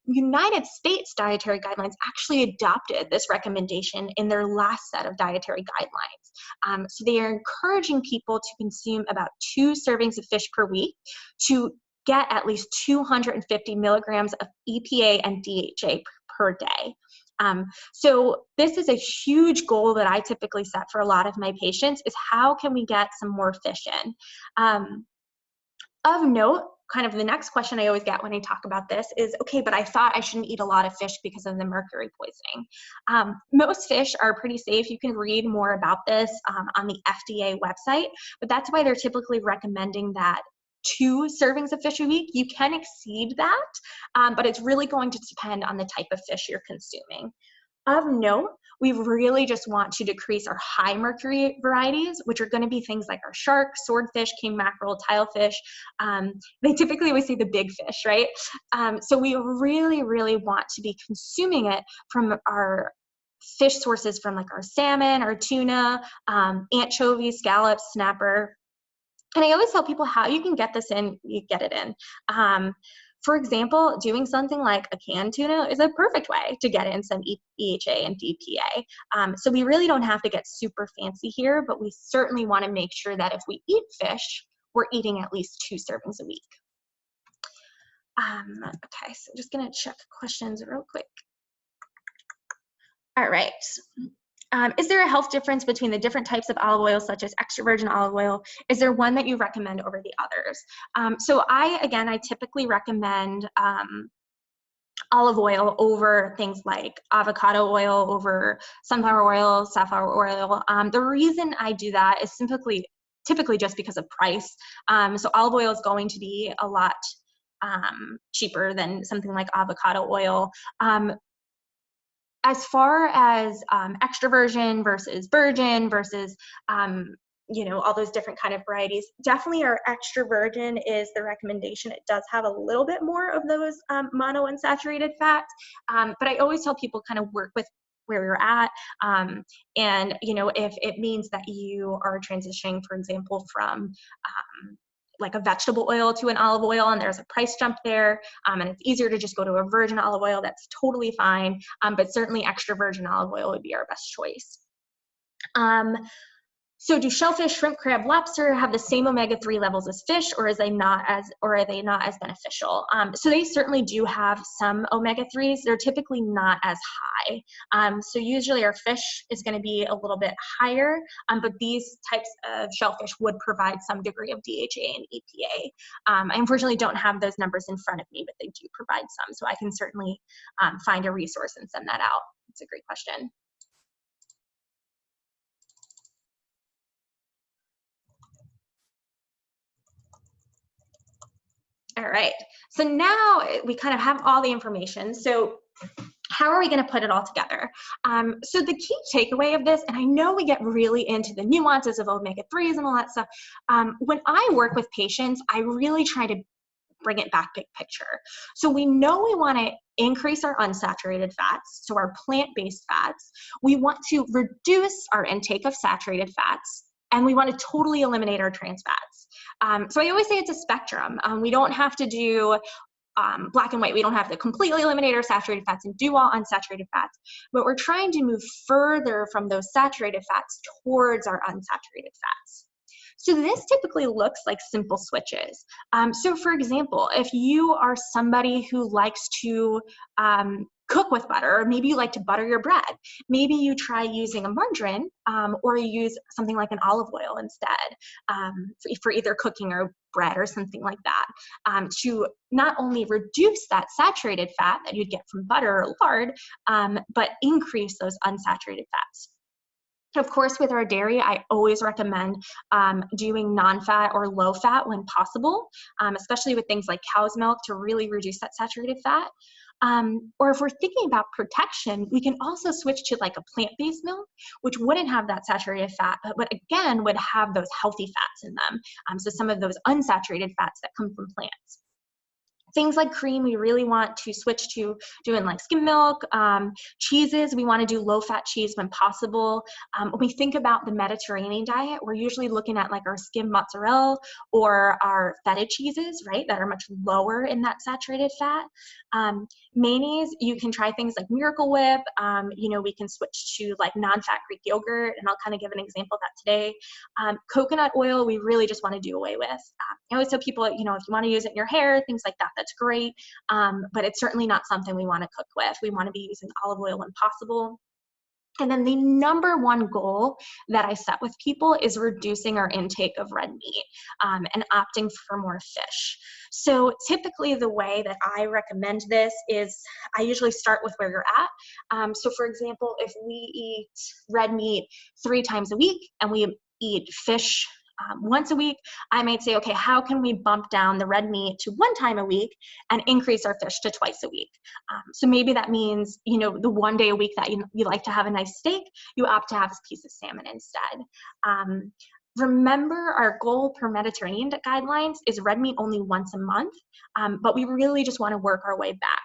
United States dietary guidelines actually adopted this recommendation in their last set of dietary guidelines. So they are encouraging people to consume about 2 servings of fish per week to get at least 250 milligrams of EPA and DHA per day. So this is a huge goal that I typically set for a lot of my patients, is how can we get some more fish in? Of note, kind of the next question I always get when I talk about this is, okay, but I thought I shouldn't eat a lot of fish because of the mercury poisoning. Most fish are pretty safe. You can read more about this on the FDA website, but that's why they're typically recommending that 2 servings of fish a week. You can exceed that, but it's really going to depend on the type of fish you're consuming. Of note, we really just want to decrease our high mercury varieties, which are going to be things like our shark, swordfish, king mackerel, tilefish. They typically always say the big fish, right? So we really, really want to be consuming it from our fish sources, from like our salmon, our tuna, anchovies, scallops, snapper. And I always tell people how you can get this in, you get it in. For example, doing something like a canned tuna is a perfect way to get in some EHA and DPA. So we really don't have to get super fancy here, but we certainly want to make sure that if we eat fish, we're eating at least 2 servings a week. Okay, so just gonna check questions real quick. All right. Is there a health difference between the different types of olive oil, such as extra virgin olive oil? Is there one that you recommend over the others? So I typically recommend olive oil over things like avocado oil, over sunflower oil, safflower oil. The reason I do that is typically just because of price. So olive oil is going to be a lot cheaper than something like avocado oil. As far as extra virgin versus all those different kind of varieties, definitely our extra virgin is the recommendation. It does have a little bit more of those monounsaturated fats, but I always tell people kind of work with where you're at, and if it means that you are transitioning, for example, from like a vegetable oil to an olive oil, and there's a price jump there, and it's easier to just go to a virgin olive oil, that's totally fine, but certainly extra virgin olive oil would be our best choice. So do shellfish, shrimp, crab, lobster have the same omega-3 levels as fish, or are they not as beneficial? So they certainly do have some omega-3s. They're typically not as high. So usually our fish is going to be a little bit higher, but these types of shellfish would provide some degree of DHA and EPA. I unfortunately don't have those numbers in front of me, but they do provide some. So I can certainly find a resource and send that out. It's a great question. All right, so now we kind of have all the information. So how are we going to put it all together? So the key takeaway of this, and I know we get really into the nuances of omega-3s and all that stuff. When I work with patients, I really try to bring it back big picture. So we know we want to increase our unsaturated fats, so our plant-based fats. We want to reduce our intake of saturated fats, and we want to totally eliminate our trans fats. So I always say it's a spectrum. We don't have to do black and white. We don't have to completely eliminate our saturated fats and do all unsaturated fats, but we're trying to move further from those saturated fats towards our unsaturated fats. So this typically looks like simple switches. So for example, if you are somebody who likes to cook with butter, or maybe you like to butter your bread, maybe you try using a margarine, or you use something like an olive oil instead, for either cooking or bread or something like that, to not only reduce that saturated fat that you'd get from butter or lard, but increase those unsaturated fats. Of course, with our dairy, I always recommend doing non-fat or low-fat when possible, especially with things like cow's milk, to really reduce that saturated fat. Or if we're thinking about protection, we can also switch to like a plant-based milk, which wouldn't have that saturated fat, but again, would have those healthy fats in them. So some of those unsaturated fats that come from plants. Things like cream, we really want to switch to doing like skim milk. Cheeses, we want to do low-fat cheese when possible. When we think about the Mediterranean diet, we're usually looking at like our skim mozzarella or our feta cheeses, right, that are much lower in that saturated fat. Mayonnaise, you can try things like Miracle Whip. We can switch to like non-fat Greek yogurt, and I'll kind of give an example of that today. Coconut oil, we really just want to do away with. I always tell people, if you want to use it in your hair, things like that, that's great, but it's certainly not something we want to cook with. We want to be using olive oil when possible. And then the number one goal that I set with people is reducing our intake of red meat, and opting for more fish. So typically the way that I recommend this is I usually start with where you're at. So for example, if we eat red meat 3 times a week and we eat fish once a week, I might say, okay, how can we bump down the red meat to 1 time a week and increase our fish to twice a week? So maybe that means, you know, the 1 day a week that you like to have a nice steak, you opt to have a piece of salmon instead. Remember, our goal per Mediterranean guidelines is red meat only once a month, but we really just want to work our way back.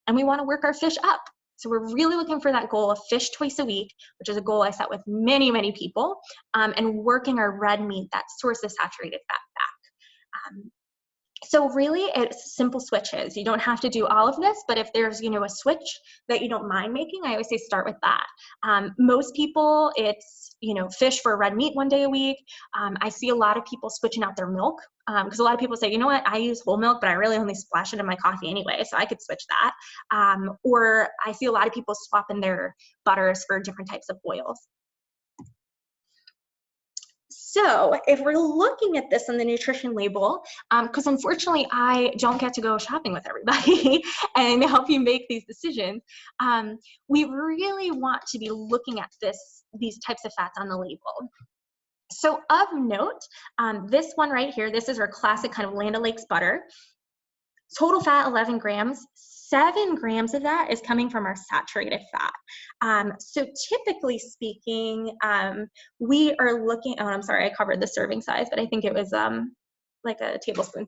And we want to work our fish up. So we're really looking for that goal of fish twice a week, which is a goal I set with many, many people, and working our red meat, that source of saturated fat, back. So really, it's simple switches. You don't have to do all of this, but if there's, you know, a switch that you don't mind making, I always say start with that. Most people, it's, you know, fish for red meat 1 day a week. I see a lot of people switching out their milk, because a lot of people say, you know what, I use whole milk, but I really only splash it in my coffee anyway, so I could switch that. Or I see a lot of people swapping their butters for different types of oils. So if we're looking at this on the nutrition label, because unfortunately I don't get to go shopping with everybody and help you make these decisions, we really want to be looking at these types of fats on the label. So of note, this one right here, this is our classic kind of Land O'Lakes butter. Total fat 11 grams. 7 grams of that is coming from our saturated fat. So typically speaking, we are looking, oh, I'm sorry, I covered the serving size, but I think it was like a tablespoon.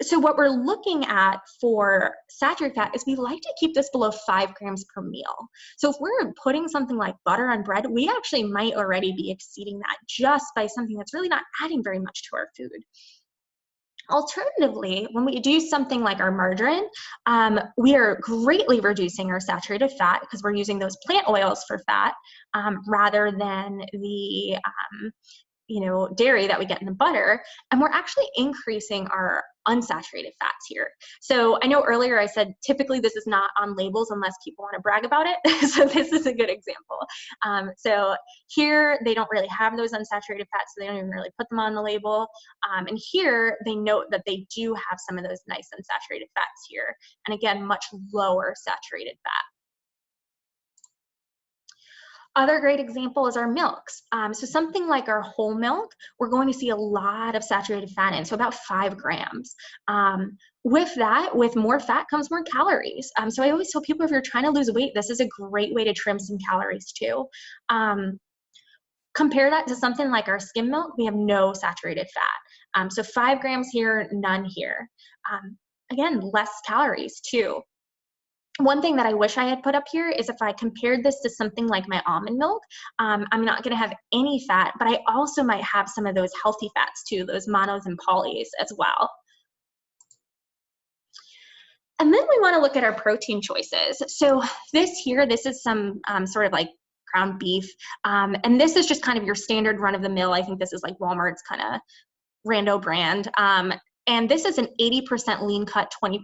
So what we're looking at for saturated fat is we like to keep this below 5 grams per meal. So if we're putting something like butter on bread, we actually might already be exceeding that just by something that's really not adding very much to our food. Alternatively, when we do something like our margarine, we are greatly reducing our saturated fat because we're using those plant oils for fat rather than the you know, dairy that we get in the butter, and we're actually increasing our unsaturated fats here. So I know earlier I said typically this is not on labels unless people want to brag about it. So this is a good example. So here they don't really have those unsaturated fats, so they don't even really put them on the label. And here they note that they do have some of those nice unsaturated fats here. And again, much lower saturated fat. Other great example is our milks. So something like our whole milk, we're going to see a lot of saturated fat in, so about 5 grams. With that, with more fat comes more calories. So I always tell people if you're trying to lose weight, this is a great way to trim some calories too. Compare that to something like our skim milk, we have no saturated fat. So 5 grams here, none here. Again, less calories too. One thing that I wish I had put up here is if I compared this to something like my almond milk, I'm not going to have any fat, but I also might have some of those healthy fats too, those monos and polys as well. And then we want to look at our protein choices. So this here, this is some sort of like ground beef, and this is just kind of your standard run of the mill. I think this is like Walmart's kind of rando brand. And this is an 80% lean cut, 20%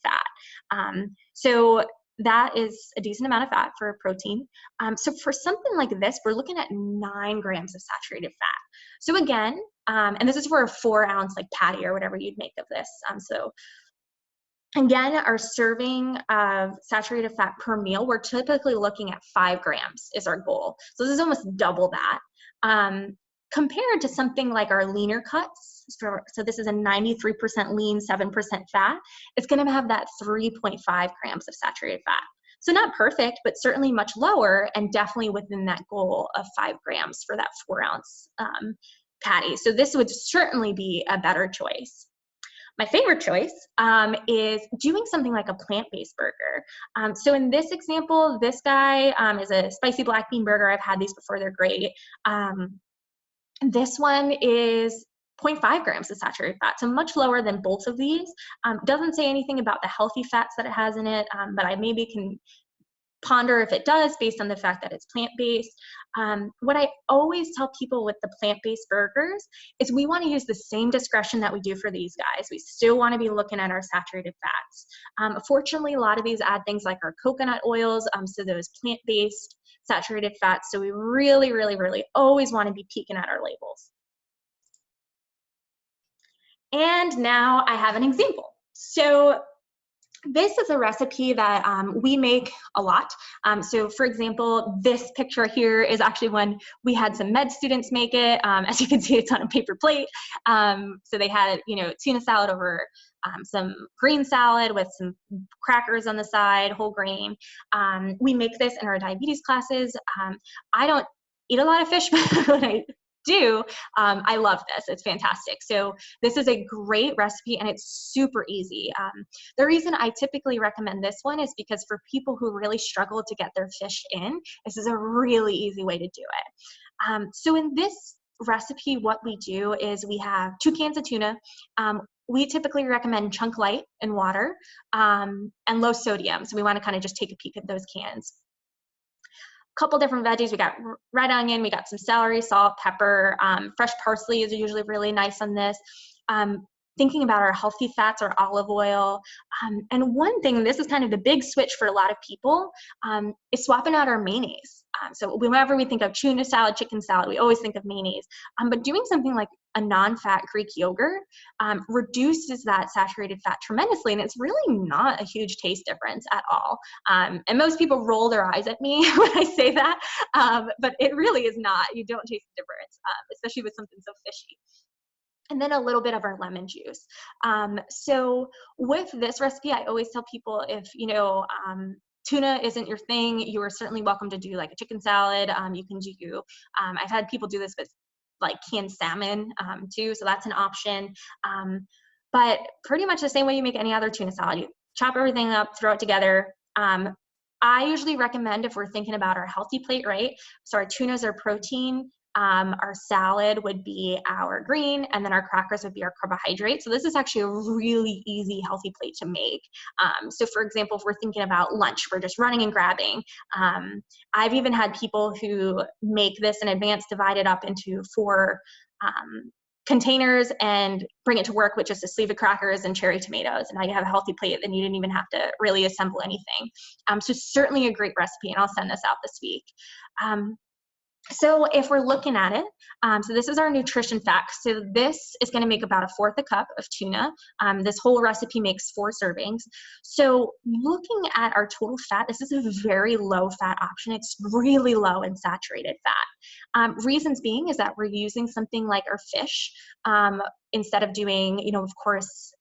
fat. So that is a decent amount of fat for protein. So for something like this, we're looking at 9 grams of saturated fat. So again, and this is for a 4-ounce like patty or whatever you'd make of this. So again, our serving of saturated fat per meal, we're typically looking at 5 grams is our goal. So this is almost double that. Compared to something like our leaner cuts, so this is a 93% lean, 7% fat, it's going to have that 3.5 grams of saturated fat. So not perfect, but certainly much lower and definitely within that goal of 5 grams for that 4-ounce patty. So this would certainly be a better choice. My favorite choice is doing something like a plant-based burger. So in this example, this guy is a spicy black bean burger. I've had these before, they're great. This one is 0.5 grams of saturated fat, so much lower than both of these. Doesn't say anything about the healthy fats that it has in it, but I maybe can ponder if it does based on the fact that it's plant-based. What I always tell people with the plant-based burgers is we want to use the same discretion that we do for these guys. We still want to be looking at our saturated fats. Fortunately, a lot of these add things like our coconut oils, so those plant-based saturated fats. So we really, really, really always want to be peeking at our labels. And now I have an example. So this is a recipe that we make a lot. So for example, this picture here is actually when we had some med students make it. As you can see, it's on a paper plate. So they had, tuna salad over some green salad with some crackers on the side, whole grain. We make this in our diabetes classes. I don't eat a lot of fish, but when I do, I love this. It's fantastic. So this is a great recipe and it's super easy. The reason I typically recommend this one is because for people who really struggle to get their fish in, this is a really easy way to do it. So in this recipe, what we do is we have 2 cans of tuna. We typically recommend chunk light in water and low sodium. So we want to kind of just take a peek at those cans. Couple different veggies. We got red onion, we got some celery, salt, pepper, fresh parsley is usually really nice on this. Thinking about our healthy fats, our olive oil. And one thing, this is kind of the big switch for a lot of people, is swapping out our mayonnaise. So whenever we think of tuna salad, chicken salad, we always think of mayonnaise. But doing something like a non-fat Greek yogurt reduces that saturated fat tremendously, and it's really not a huge taste difference at all. And most people roll their eyes at me when I say that, but it really is not. You don't taste the difference, especially with something so fishy. And then a little bit of our lemon juice. So with this recipe, I always tell people if, tuna isn't your thing, you are certainly welcome to do like a chicken salad. You can do, I've had people do this with like canned salmon too, so that's an option. But pretty much the same way you make any other tuna salad. You chop everything up, throw it together. I usually recommend if we're thinking about our healthy plate, right? So our tunas are protein, our salad would be our green, and then our crackers would be our carbohydrate. So this is actually a really easy, healthy plate to make. So for example, if we're thinking about lunch, we're just running and grabbing. I've even had people who make this in advance, divide it up into 4 containers and bring it to work with just a sleeve of crackers and cherry tomatoes. And now you have a healthy plate, then you didn't even have to really assemble anything. So certainly a great recipe, and I'll send this out this week. So if we're looking at it, so this is our nutrition facts. So this is going to make about 1/4 a cup of tuna. This whole recipe makes 4 servings. So looking at our total fat, this is a very low fat option. It's really low in saturated fat. Reasons being is that we're using something like our fish instead of doing, of course,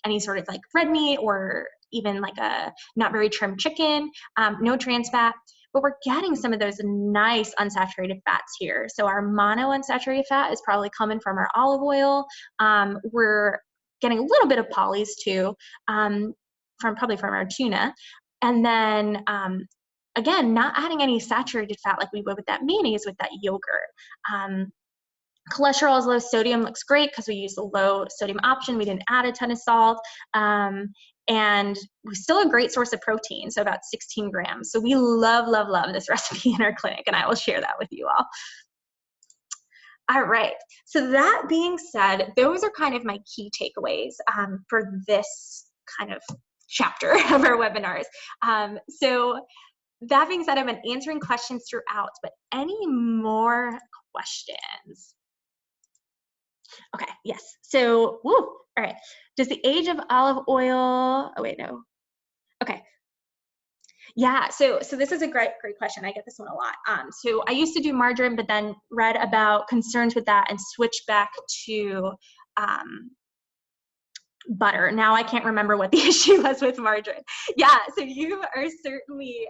any sort of like red meat or even like a not very trimmed chicken, no trans fat. But we're getting some of those nice unsaturated fats here. So our monounsaturated fat is probably coming from our olive oil. We're getting a little bit of polys too, probably from our tuna. And then again, not adding any saturated fat like we would with that mayonnaise with that yogurt. Cholesterol is low sodium, looks great because we use the low sodium option. We didn't add a ton of salt. And we're still a great source of protein, so about 16 grams. So we love, love, love this recipe in our clinic, and I will share that with you all. All right, so that being said, those are kind of my key takeaways for this kind of chapter of our webinars. So that being said, I've been answering questions throughout, but any more questions? Okay, yes. So, all right. Does the age of olive oil, oh wait, no. Okay. Yeah, so this is a great question. I get this one a lot. So I used to do margarine, but then read about concerns with that and switched back to butter. Now I can't remember what the issue was with margarine. Yeah, so you are certainly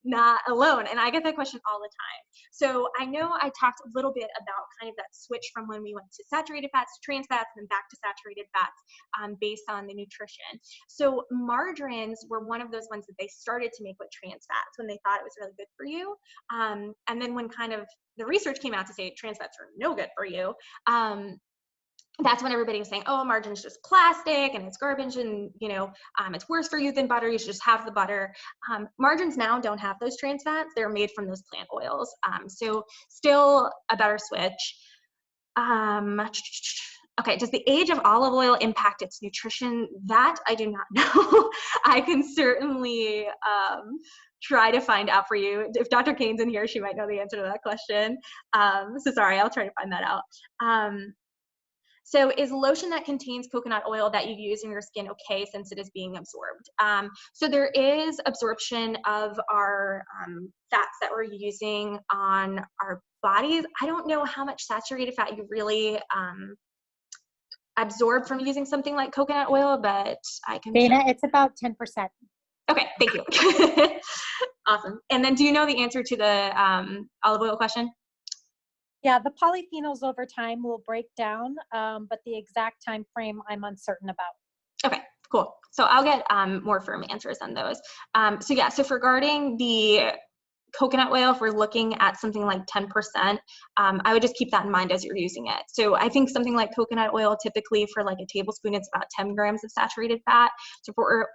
not alone. And I get that question all the time. So I know I talked a little bit about kind of that switch from when we went to saturated fats to trans fats and then back to saturated fats based on the nutrition. So margarines were one of those ones that they started to make with trans fats when they thought it was really good for you. And then when kind of the research came out to say trans fats are no good for you, that's when everybody was saying, oh, margarine's just plastic and it's garbage and, it's worse for you than butter. You should just have the butter. Margarines now don't have those trans fats. They're made from those plant oils. So still a better switch. Okay, does the age of olive oil impact its nutrition? That I do not know. I can certainly try to find out for you. If Dr. Kane's in here, she might know the answer to that question. So sorry, I'll try to find that out. So is lotion that contains coconut oil that you use in your skin okay since it is being absorbed? So there is absorption of our fats that we're using on our bodies. I don't know how much saturated fat you really absorb from using something like coconut oil, but I can. Dana, it's about 10%. Okay, thank you. Awesome. And then do you know the answer to the olive oil question? Yeah, the polyphenols over time will break down, but the exact time frame I'm uncertain about. Okay, cool. So I'll get more firm answers on those. So yeah, so regarding the coconut oil, if we're looking at something like 10%, I would just keep that in mind as you're using it. So I think something like coconut oil, typically for like a tablespoon, it's about 10 grams of saturated fat. So if we're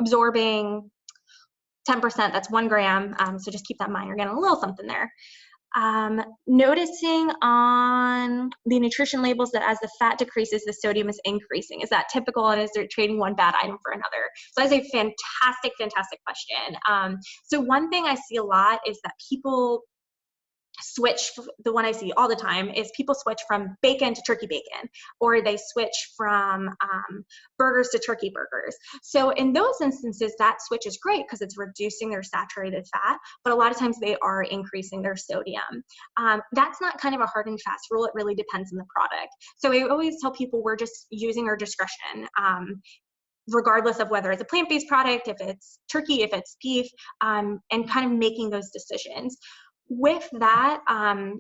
absorbing 10%, that's 1 gram. So just keep that in mind. You're getting a little something there. Noticing on the nutrition labels that as the fat decreases, the sodium is increasing. Is that typical, and is there trading one bad item for another? So that's a fantastic, fantastic question. So one thing I see a lot is that people switch. The one I see all the time is people switch from bacon to turkey bacon, or they switch from burgers to turkey burgers. So in those instances, that switch is great because it's reducing their saturated fat, but a lot of times they are increasing their sodium. That's not kind of a hard and fast rule. It really depends on the product. So I always tell people we're just using our discretion. Regardless of whether it's a plant-based product, if it's turkey, if it's beef, and kind of making those decisions. With that, I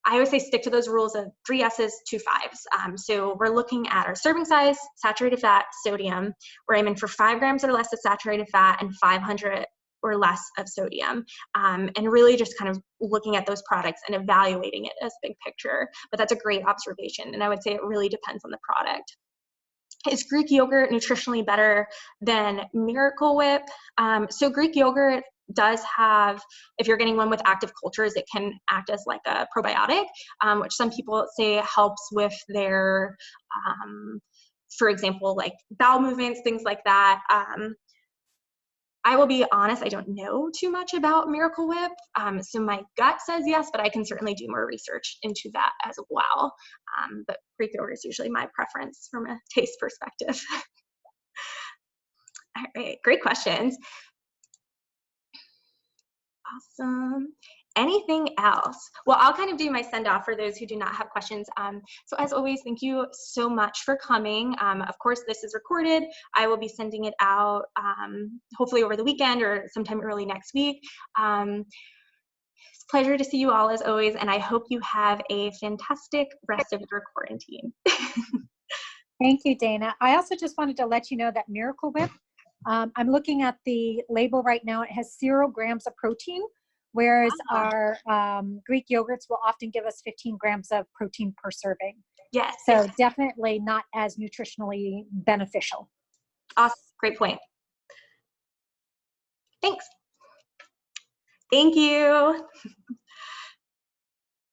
always say stick to those rules of 3 S's, 2 5s. So we're looking at our serving size, saturated fat, sodium. We're aiming for 5 grams or less of saturated fat and 500 or less of sodium. And really just kind of looking at those products and evaluating it as big picture. But that's a great observation. And I would say it really depends on the product. Is Greek yogurt nutritionally better than Miracle Whip? So Greek yogurt does have, if you're getting one with active cultures, it can act as like a probiotic, which some people say helps with their, for example, like bowel movements, things like that. I will be honest, I don't know too much about Miracle Whip, so my gut says yes, but I can certainly do more research into that as well. But Greek yogurt is usually my preference from a taste perspective. All right, great questions. Awesome. Anything else? Well, I'll kind of do my send off for those who do not have questions. So as always, thank you so much for coming. Of course, this is recorded. I will be sending it out hopefully over the weekend or sometime early next week. It's a pleasure to see you all as always, and I hope you have a fantastic rest of your quarantine. Thank you, Dana. I also just wanted to let you know that Miracle Whip, I'm looking at the label right now. It has 0 grams of protein, whereas our Greek yogurts will often give us 15 grams of protein per serving. Yes. So yes. definitely not as nutritionally beneficial. Awesome. Great point. Thanks. Thank you.